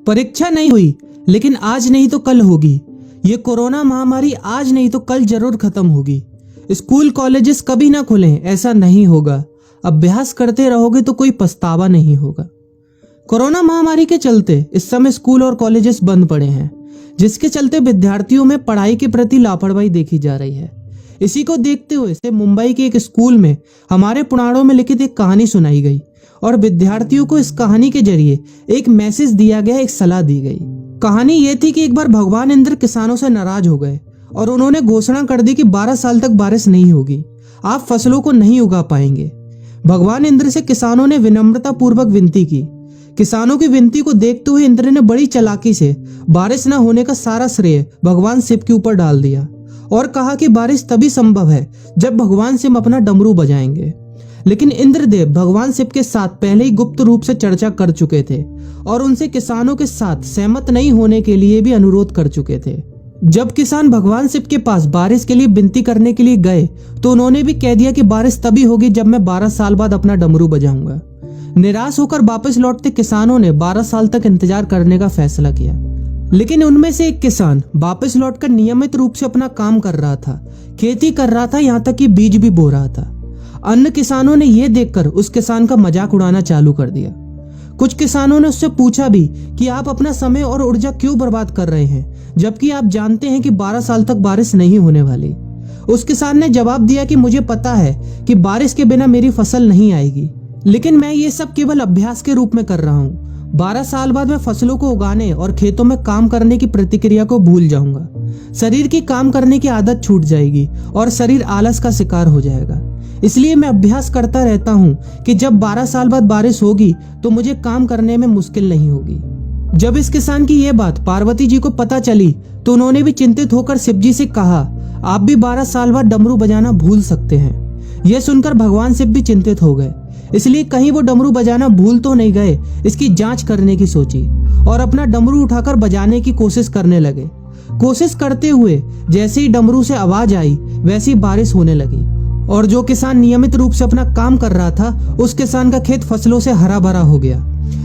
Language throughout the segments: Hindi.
परीक्षा नहीं हुई, लेकिन आज नहीं तो कल होगी। ये कोरोना महामारी आज नहीं तो कल जरूर खत्म होगी। स्कूल कॉलेजेस कभी ना खुलें, ऐसा नहीं होगा। अभ्यास करते रहोगे तो कोई पछतावा नहीं होगा। कोरोना महामारी के चलते इस समय स्कूल और कॉलेजेस बंद पड़े हैं, जिसके चलते विद्यार्थियों में पढ़ाई के प्रति लापरवाही देखी जा रही है। इसी को देखते हुए मुंबई के एक स्कूल में हमारे पुराणों में लिखित एक कहानी सुनाई गई और विद्यार्थियों को इस कहानी के जरिए एक मैसेज दिया गया, एक सलाह दी गई। कहानी ये थी कि एक बार भगवान इंद्र किसानों से नाराज हो गए और उन्होंने घोषणा कर दी कि 12 साल तक बारिश नहीं होगी, आप फसलों को नहीं उगा पाएंगे। भगवान इंद्र से किसानों ने विनम्रता पूर्वक विनती की। किसानों की विनती को देखते हुए इंद्र ने बड़ी चालाकी से बारिश न होने का सारा श्रेय भगवान शिव के ऊपर डाल दिया और कहा कि बारिश तभी संभव है जब भगवान शिव अपना डमरू बजाएंगे। लेकिन इंद्रदेव भगवान शिव के साथ पहले ही गुप्त रूप से चर्चा कर चुके थे और उनसे किसानों के साथ सहमत नहीं होने के लिए भी अनुरोध कर चुके थे। जब किसान भगवान शिव के पास बारिश के लिए विनती करने के लिए गए तो उन्होंने भी कह दिया कि बारिश तभी होगी जब मैं 12 साल बाद अपना डमरू बजाऊंगा। निराश होकर वापस लौटते किसानों ने 12 साल तक इंतजार करने का फैसला किया। लेकिन उनमें से एक किसान वापस लौटकर नियमित रूप से अपना काम कर रहा था, खेती कर रहा था, यहाँ तक कि बीज भी बो रहा था। अन्य किसानों ने यह देखकर उस किसान का मजाक उड़ाना चालू कर दिया। कुछ किसानों ने उससे पूछा भी कि आप अपना समय और ऊर्जा क्यों बर्बाद कर रहे हैं, जबकि आप जानते हैं कि 12 साल तक बारिश नहीं होने वाली। उस किसान ने जवाब दिया कि मुझे पता है कि बारिश के बिना मेरी फसल नहीं आएगी, लेकिन मैं ये सब केवल अभ्यास के रूप में कर रहा हूँ। 12 साल बाद मैं फसलों को उगाने और खेतों में काम करने की प्रतिक्रिया को भूल जाऊंगा। शरीर की काम करने की आदत छूट जाएगी और शरीर आलस का शिकार हो जाएगा। इसलिए मैं अभ्यास करता रहता हूँ कि जब 12 साल बाद बारिश होगी तो मुझे काम करने में मुश्किल नहीं होगी। जब इस किसान की यह बात पार्वती जी को पता चली तो उन्होंने भी चिंतित होकर शिव जी से कहा, आप भी 12 साल बाद डमरू बजाना भूल सकते हैं। यह सुनकर भगवान शिव भी चिंतित हो गए, इसलिए कहीं वो डमरू बजाना भूल तो नहीं गए, इसकी जांच करने की सोची और अपना डमरू उठाकर बजाने की कोशिश करने लगे। कोशिश करते हुए जैसे ही डमरू से आवाज आई वैसी बारिश होने लगी और जो किसान नियमित रूप से अपना काम कर रहा था उस किसान का खेत फसलों से हरा भरा हो गया।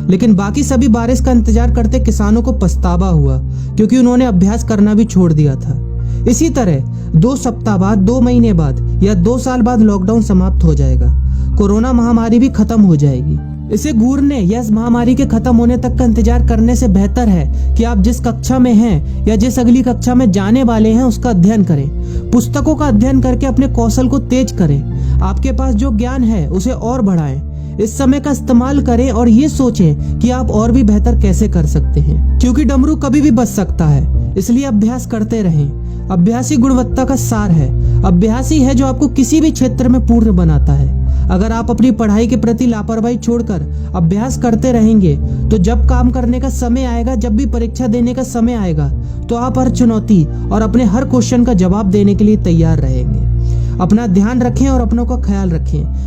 लेकिन बाकी सभी बारिश का इंतजार करते किसानों को पछतावा हुआ, क्योंकि उन्होंने अभ्यास करना भी छोड़ दिया था। इसी तरह 2 सप्ताह बाद, 2 महीने बाद या 2 साल बाद लॉकडाउन समाप्त हो जाएगा। कोरोना महामारी भी खत्म हो जाएगी। इसे घूरने या इस महामारी के खत्म होने तक का इंतजार करने से बेहतर है कि आप जिस कक्षा में हैं या जिस अगली कक्षा में जाने वाले हैं उसका अध्ययन करें। पुस्तकों का अध्ययन करके अपने कौशल को तेज करें। आपके पास जो ज्ञान है उसे और बढ़ाएं। इस समय का इस्तेमाल करें और ये सोचें कि आप और भी बेहतर कैसे कर सकते हैं, क्योंकि डमरू कभी भी बच सकता है। इसलिए अभ्यास करते रहें। अभ्यास ही गुणवत्ता का सार है। अभ्यास ही है जो आपको किसी भी क्षेत्र में पूर्ण बनाता है। अगर आप अपनी पढ़ाई के प्रति लापरवाही छोड़कर अभ्यास करते रहेंगे तो जब काम करने का समय आएगा, जब भी परीक्षा देने का समय आएगा, तो आप हर चुनौती और अपने हर क्वेश्चन का जवाब देने के लिए तैयार रहेंगे। अपना ध्यान रखें और अपनों का ख्याल रखें।